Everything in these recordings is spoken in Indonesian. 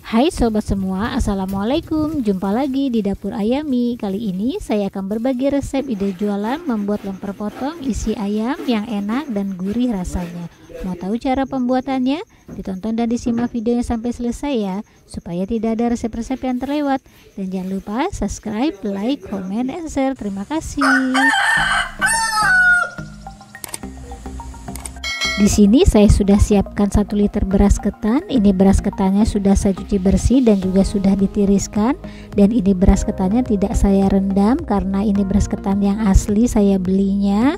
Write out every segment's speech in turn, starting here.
Hai sobat semua, assalamualaikum. Jumpa lagi di dapur Ayami. Kali ini saya akan berbagi resep ide jualan membuat lemper potong isi ayam yang enak dan gurih rasanya. Mau tahu cara pembuatannya? Ditonton dan disimak videonya sampai selesai ya, supaya tidak ada resep-resep yang terlewat. Dan jangan lupa subscribe, like, comment, and share. Terima kasih. Di sini saya sudah siapkan 1 liter beras ketan. Ini beras ketannya sudah saya cuci bersih dan juga sudah ditiriskan. Dan ini beras ketannya tidak saya rendam karena ini beras ketan yang asli saya belinya.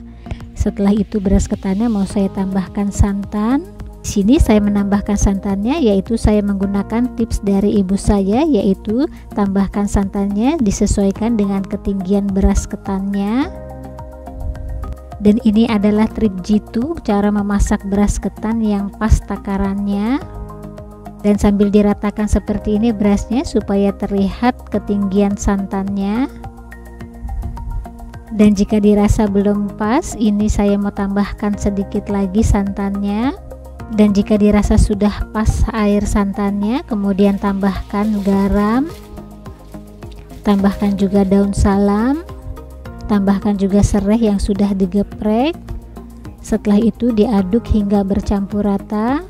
Setelah itu beras ketannya mau saya tambahkan santan. Di sini saya menambahkan santannya, yaitu saya menggunakan tips dari ibu saya, yaitu tambahkan santannya disesuaikan dengan ketinggian beras ketannya. Dan ini adalah trik jitu cara memasak beras ketan yang pas takarannya. Dan sambil diratakan seperti ini berasnya supaya terlihat ketinggian santannya. Dan jika dirasa belum pas, ini saya mau tambahkan sedikit lagi santannya. Dan jika dirasa sudah pas air santannya, kemudian tambahkan garam, tambahkan juga daun salam, tambahkan juga serai yang sudah digeprek. Setelah itu diaduk hingga bercampur rata.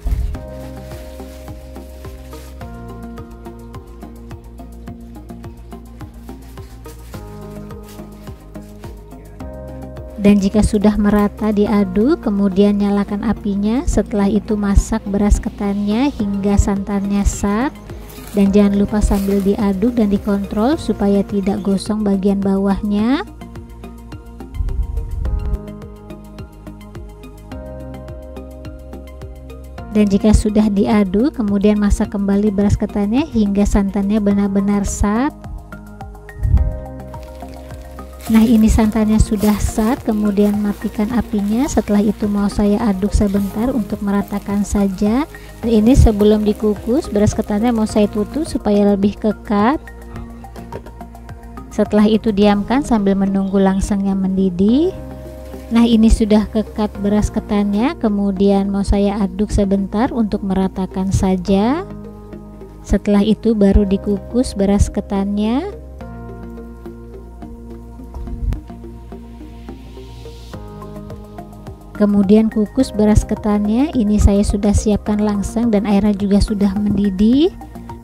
Dan jika sudah merata diaduk, kemudian nyalakan apinya. Setelah itu masak beras ketannya hingga santannya sat. Dan jangan lupa sambil diaduk dan dikontrol supaya tidak gosong bagian bawahnya. Dan jika sudah diaduk, kemudian masak kembali beras ketannya hingga santannya benar-benar sat. Nah, ini santannya sudah sat, kemudian matikan apinya. Setelah itu mau saya aduk sebentar untuk meratakan saja. Dan ini sebelum dikukus, beras ketannya mau saya tutup supaya lebih kekat. Setelah itu diamkan sambil menunggu langsengnya mendidih. Nah, ini sudah kekat beras ketannya, kemudian mau saya aduk sebentar untuk meratakan saja. Setelah itu baru dikukus beras ketannya. Kemudian kukus beras ketannya, ini saya sudah siapkan langseng dan airnya juga sudah mendidih.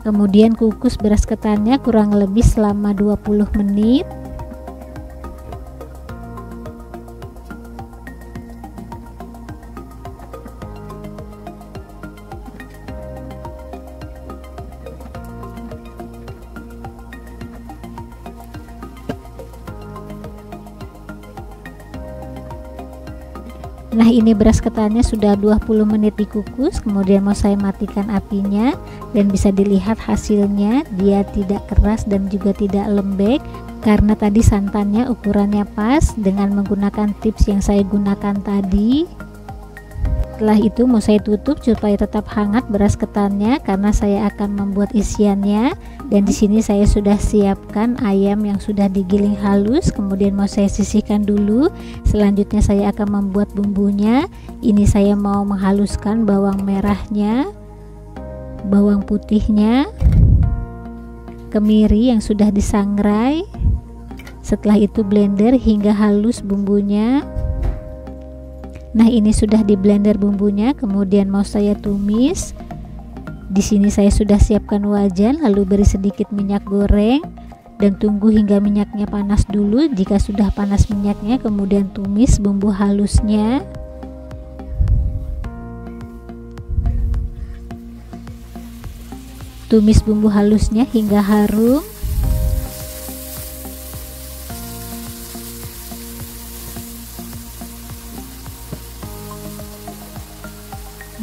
Kemudian kukus beras ketannya kurang lebih selama 20 menit. Nah, ini beras ketannya sudah 20 menit dikukus, kemudian mau saya matikan apinya. Dan bisa dilihat hasilnya, dia tidak keras dan juga tidak lembek karena tadi santannya ukurannya pas dengan menggunakan tips yang saya gunakan tadi. Setelah itu mau saya tutup supaya tetap hangat beras ketannya karena saya akan membuat isiannya. Dan di sini saya sudah siapkan ayam yang sudah digiling halus, kemudian mau saya sisihkan dulu. Selanjutnya saya akan membuat bumbunya. Ini saya mau menghaluskan bawang merahnya, bawang putihnya, kemiri yang sudah disangrai. Setelah itu blender hingga halus bumbunya. Nah, ini sudah di blender bumbunya, kemudian mau saya tumis. Di sini saya sudah siapkan wajan, lalu beri sedikit minyak goreng dan tunggu hingga minyaknya panas dulu. Jika sudah panas minyaknya, kemudian tumis bumbu halusnya. Tumis bumbu halusnya hingga harum.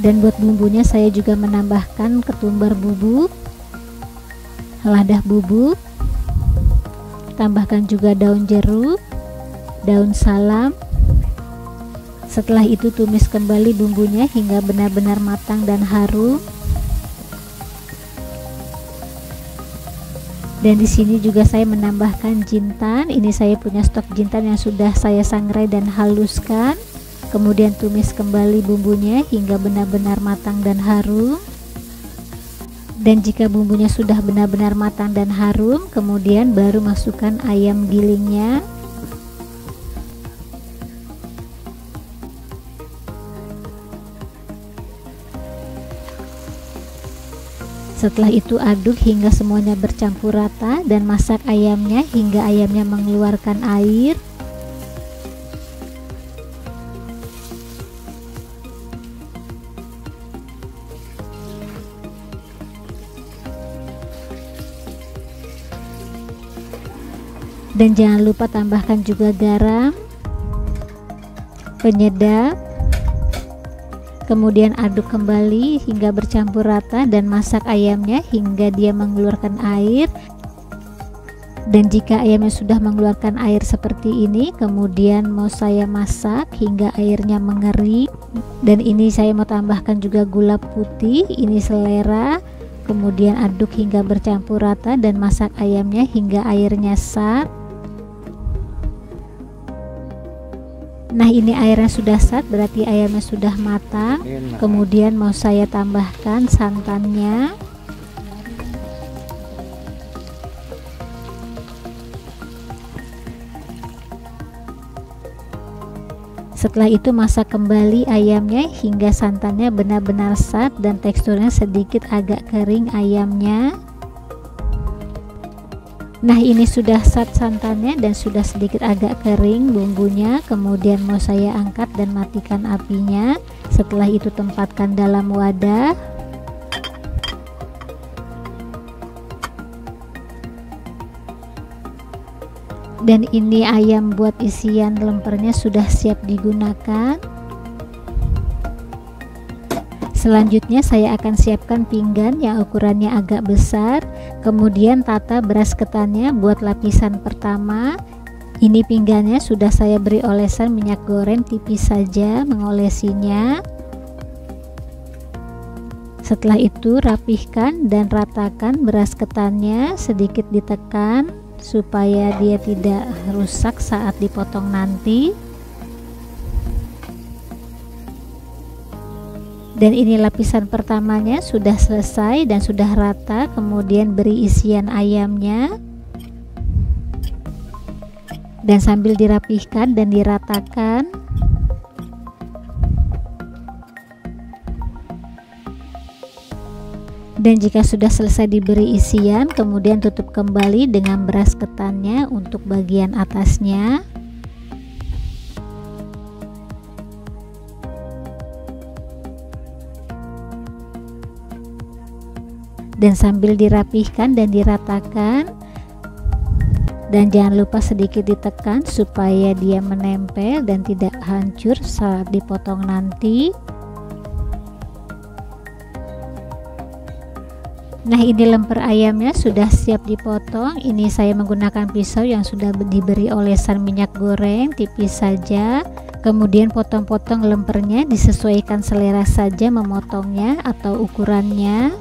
Dan buat bumbunya saya juga menambahkan ketumbar bubuk, lada bubuk, tambahkan juga daun jeruk, daun salam. Setelah itu tumis kembali bumbunya hingga benar-benar matang dan harum. Dan di sini juga saya menambahkan jintan. Ini saya punya stok jintan yang sudah saya sangrai dan haluskan. Kemudian tumis kembali bumbunya hingga benar-benar matang dan harum. Dan jika bumbunya sudah benar-benar matang dan harum, kemudian baru masukkan ayam gilingnya. Setelah itu aduk hingga semuanya bercampur rata dan masak ayamnya hingga ayamnya mengeluarkan air. Dan jangan lupa tambahkan juga garam, penyedap. Kemudian aduk kembali hingga bercampur rata dan masak ayamnya hingga dia mengeluarkan air. Dan jika ayamnya sudah mengeluarkan air seperti ini, kemudian mau saya masak hingga airnya mengering. Dan ini saya mau tambahkan juga gula putih, ini selera. Kemudian aduk hingga bercampur rata dan masak ayamnya hingga airnya sat. Nah, ini airnya sudah sat, berarti ayamnya sudah matang. Kemudian mau saya tambahkan santannya. Setelah itu masak kembali ayamnya hingga santannya benar-benar sat dan teksturnya sedikit agak kering ayamnya. Nah, ini sudah sat santannya dan sudah sedikit agak kering bumbunya. Kemudian mau saya angkat dan matikan apinya. Setelah itu tempatkan dalam wadah. Dan ini ayam buat isian lempernya sudah siap digunakan. Selanjutnya saya akan siapkan pinggan yang ukurannya agak besar. Kemudian tata beras ketannya buat lapisan pertama. Ini pinggannya sudah saya beri olesan minyak goreng tipis saja mengolesinya. Setelah itu rapihkan dan ratakan beras ketannya, sedikit ditekan supaya dia tidak rusak saat dipotong nanti. Dan ini lapisan pertamanya sudah selesai dan sudah rata. Kemudian beri isian ayamnya dan sambil dirapihkan dan diratakan. Dan jika sudah selesai diberi isian, kemudian tutup kembali dengan beras ketannya untuk bagian atasnya. Dan sambil dirapihkan dan diratakan, dan jangan lupa sedikit ditekan supaya dia menempel dan tidak hancur saat dipotong nanti. Nah, ini lemper ayamnya sudah siap dipotong. Ini saya menggunakan pisau yang sudah diberi olesan minyak goreng tipis saja. Kemudian potong-potong lempernya, disesuaikan selera saja memotongnya atau ukurannya.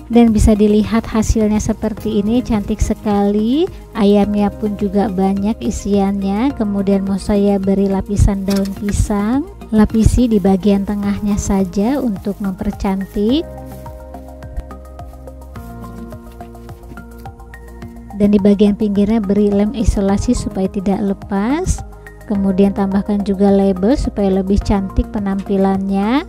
Dan bisa dilihat hasilnya seperti ini, cantik sekali. Ayamnya pun juga banyak isiannya. Kemudian mau saya beri lapisan daun pisang, lapisi di bagian tengahnya saja untuk mempercantik. Dan di bagian pinggirnya beri lem isolasi supaya tidak lepas. Kemudian tambahkan juga label supaya lebih cantik penampilannya.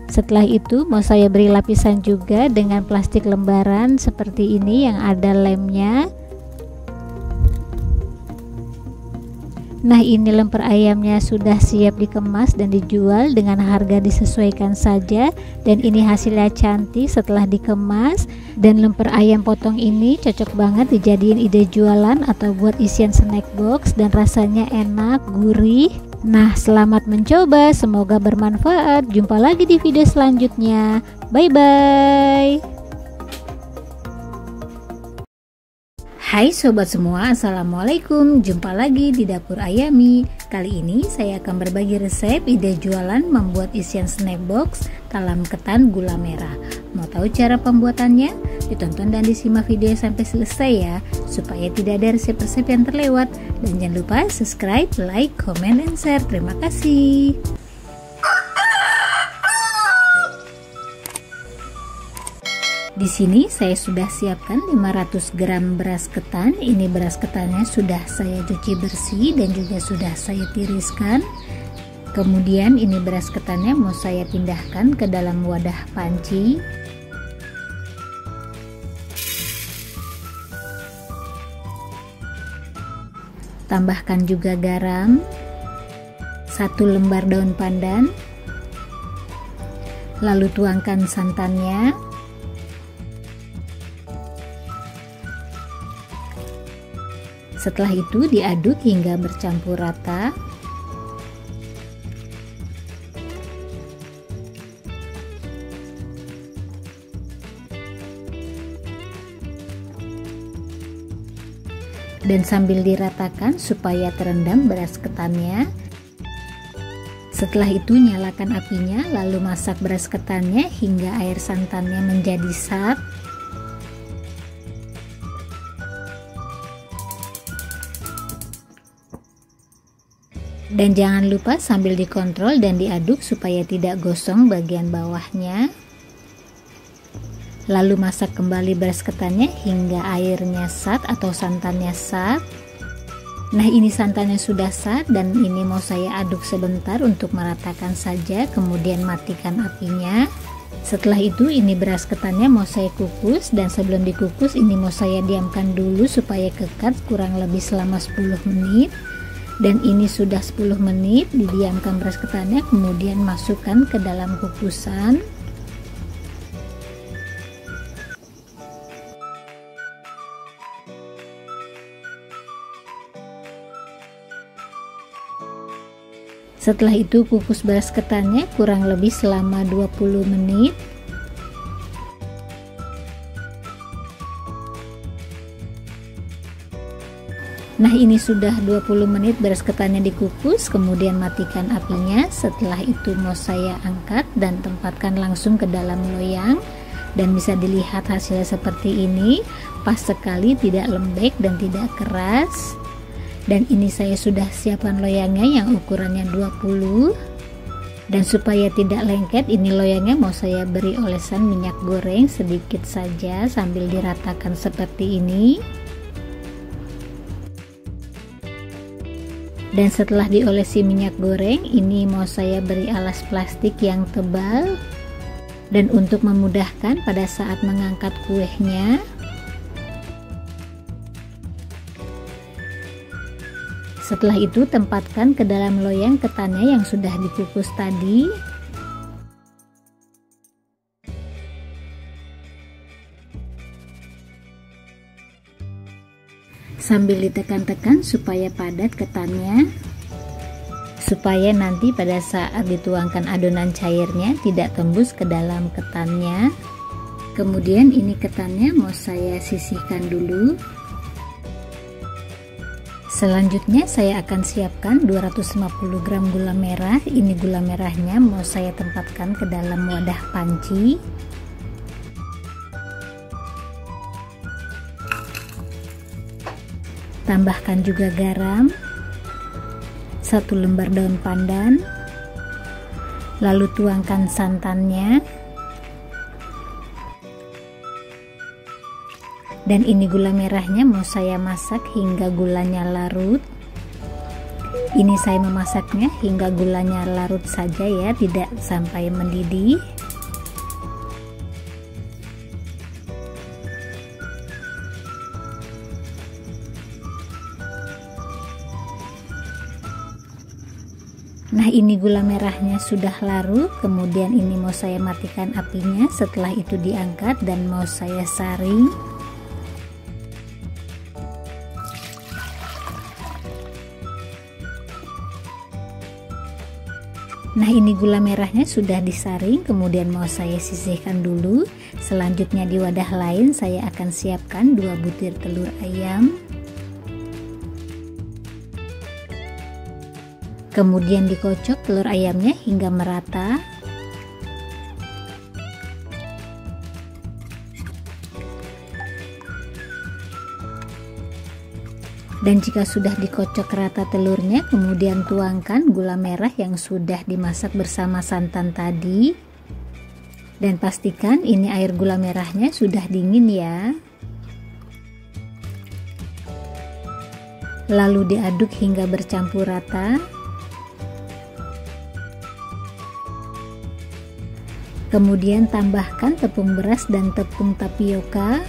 Setelah itu mau saya beri lapisan juga dengan plastik lembaran seperti ini yang ada lemnya. Nah, ini lemper ayamnya sudah siap dikemas dan dijual dengan harga disesuaikan saja. Dan ini hasilnya cantik setelah dikemas. Dan lemper ayam potong ini cocok banget dijadiin ide jualan atau buat isian snack box, dan rasanya enak, gurih. Nah, selamat mencoba, semoga bermanfaat. Jumpa lagi di video selanjutnya. Bye bye. Hai sobat semua, assalamualaikum. Jumpa lagi di dapur Ayami. Kali ini saya akan berbagi resep ide jualan membuat isian snack box talam ketan gula merah. Mau tahu cara pembuatannya? Ditonton dan disimak video sampai selesai ya, supaya tidak ada resep-resep yang terlewat. Dan jangan lupa subscribe, like, comment, dan share. Terima kasih. Di sini saya sudah siapkan 500 gram beras ketan. Ini beras ketannya sudah saya cuci bersih dan juga sudah saya tiriskan. Kemudian ini beras ketannya mau saya pindahkan ke dalam wadah panci. Tambahkan juga garam, 1 lembar daun pandan, lalu tuangkan santannya. Setelah itu diaduk hingga bercampur rata. Dan sambil diratakan supaya terendam beras ketannya. Setelah itu nyalakan apinya, lalu masak beras ketannya hingga air santannya menjadi sat. Dan jangan lupa sambil dikontrol dan diaduk supaya tidak gosong bagian bawahnya. Lalu masak kembali beras ketannya hingga airnya sat atau santannya sat. Nah, ini santannya sudah sat dan ini mau saya aduk sebentar untuk meratakan saja, kemudian matikan apinya. Setelah itu ini beras ketannya mau saya kukus, dan sebelum dikukus ini mau saya diamkan dulu supaya kekat kurang lebih selama 10 menit. Dan ini sudah 10 menit didiamkan beras ketannya, kemudian masukkan ke dalam kukusan. Setelah itu kukus beras ketannya kurang lebih selama 20 menit. Nah, ini sudah 20 menit beras ketannya dikukus, kemudian matikan apinya. Setelah itu mau saya angkat dan tempatkan langsung ke dalam loyang. Dan bisa dilihat hasilnya seperti ini, pas sekali, tidak lembek dan tidak keras. Dan ini saya sudah siapkan loyangnya yang ukurannya 20. Dan supaya tidak lengket, ini loyangnya mau saya beri olesan minyak goreng sedikit saja sambil diratakan seperti ini. Dan setelah diolesi minyak goreng, ini mau saya beri alas plastik yang tebal. Dan untuk memudahkan pada saat mengangkat kuehnya, setelah itu tempatkan ke dalam loyang ketannya yang sudah dikukus tadi. Sambil ditekan-tekan supaya padat ketannya, supaya nanti pada saat dituangkan adonan cairnya tidak tembus ke dalam ketannya. Kemudian ini ketannya mau saya sisihkan dulu. Selanjutnya saya akan siapkan 250 gram gula merah. Ini gula merahnya mau saya tempatkan ke dalam wadah panci. Tambahkan juga garam, 1 lembar daun pandan, lalu tuangkan santannya. Dan ini gula merahnya mau saya masak hingga gulanya larut. Ini saya memasaknya hingga gulanya larut saja ya, tidak sampai mendidih. Nah, ini gula merahnya sudah larut, kemudian ini mau saya matikan apinya. Setelah itu diangkat dan mau saya saring. Nah, ini gula merahnya sudah disaring, kemudian mau saya sisihkan dulu. Selanjutnya di wadah lain saya akan siapkan 2 butir telur ayam. Kemudian dikocok telur ayamnya hingga merata. Dan jika sudah dikocok rata telurnya, kemudian tuangkan gula merah yang sudah dimasak bersama santan tadi. Dan pastikan ini air gula merahnya sudah dingin ya. Lalu diaduk hingga bercampur rata. Kemudian tambahkan tepung beras dan tepung tapioka.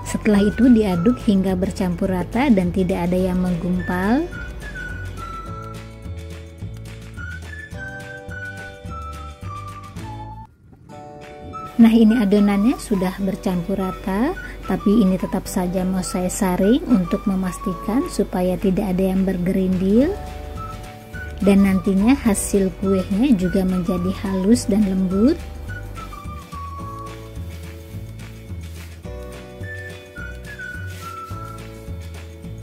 Setelah itu diaduk hingga bercampur rata dan tidak ada yang menggumpal. Nah, ini adonannya sudah bercampur rata, tapi ini tetap saja mau saya saring untuk memastikan supaya tidak ada yang bergerindil. Dan nantinya hasil kuenya juga menjadi halus dan lembut.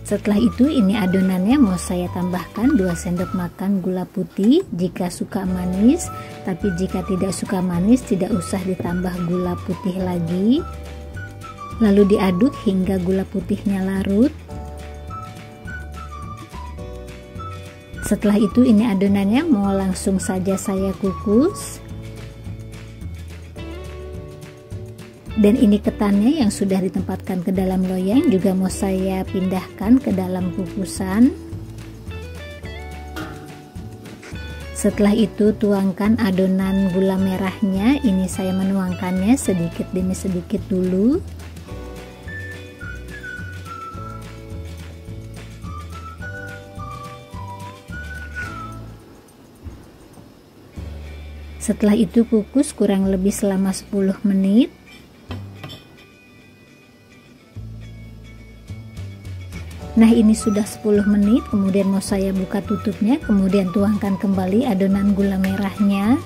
Setelah itu ini adonannya mau saya tambahkan 2 sendok makan gula putih jika suka manis, tapi jika tidak suka manis tidak usah ditambah gula putih lagi. Lalu diaduk hingga gula putihnya larut. Setelah itu ini adonannya mau langsung saja saya kukus. Dan ini ketannya yang sudah ditempatkan ke dalam loyang juga mau saya pindahkan ke dalam kukusan. Setelah itu tuangkan adonan gula merahnya. Ini saya menuangkannya sedikit demi sedikit dulu. Setelah itu kukus kurang lebih selama 10 menit. Nah, ini sudah 10 menit, kemudian mau saya buka tutupnya, kemudian tuangkan kembali adonan gula merahnya.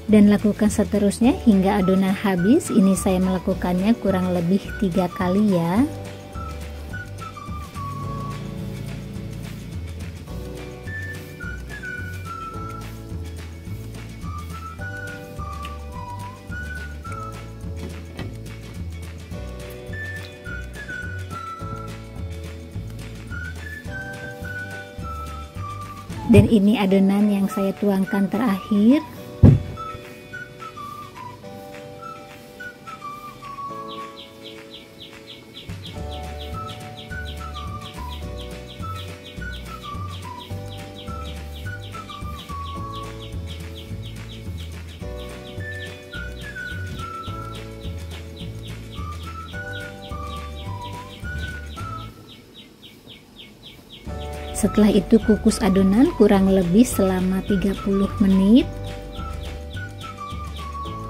Dan lakukan seterusnya hingga adonan habis. Ini saya melakukannya kurang lebih 3 kali ya. Dan ini adonan yang saya tuangkan terakhir. Setelah itu kukus adonan kurang lebih selama 30 menit.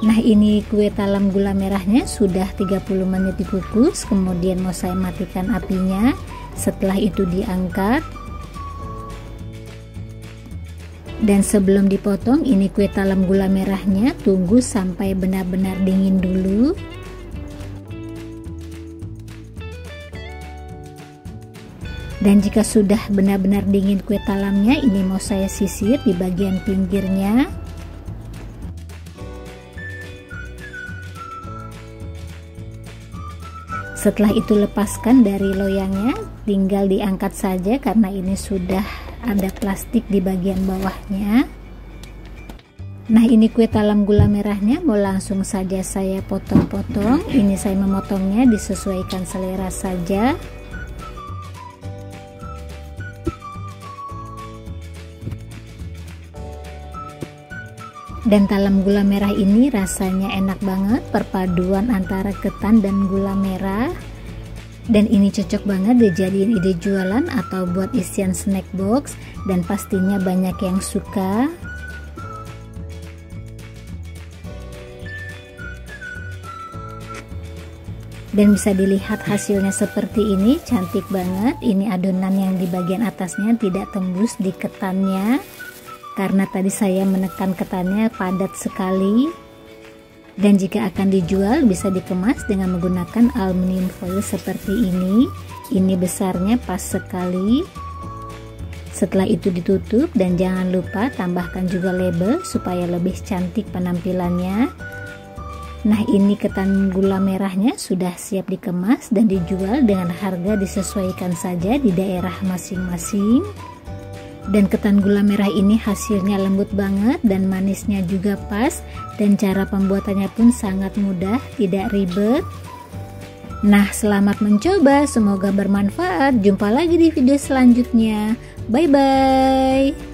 Nah, ini kue talam gula merahnya sudah 30 menit dikukus, kemudian mau saya matikan apinya. Setelah itu diangkat. Dan sebelum dipotong, ini kue talam gula merahnya tunggu sampai benar-benar dingin dulu. Dan jika sudah benar-benar dingin kue talamnya, ini mau saya sisir di bagian pinggirnya. Setelah itu lepaskan dari loyangnya, tinggal diangkat saja karena ini sudah ada plastik di bagian bawahnya. Nah, ini kue talam gula merahnya mau langsung saja saya potong-potong. Ini saya memotongnya disesuaikan selera saja. Dan talam gula merah ini rasanya enak banget, perpaduan antara ketan dan gula merah. Dan ini cocok banget dijadiin ide jualan atau buat isian snack box, dan pastinya banyak yang suka. Dan bisa dilihat hasilnya seperti ini, cantik banget. Ini adonan yang di bagian atasnya tidak tembus di ketannya, karena tadi saya menekan ketannya padat sekali. Dan jika akan dijual bisa dikemas dengan menggunakan aluminium foil seperti ini. Ini besarnya pas sekali. Setelah itu ditutup dan jangan lupa tambahkan juga label supaya lebih cantik penampilannya. Nah, ini ketan gula merahnya sudah siap dikemas dan dijual dengan harga disesuaikan saja di daerah masing-masing. Dan ketan gula merah ini hasilnya lembut banget dan manisnya juga pas, dan cara pembuatannya pun sangat mudah, tidak ribet. Nah, selamat mencoba, semoga bermanfaat. Jumpa lagi di video selanjutnya. Bye bye.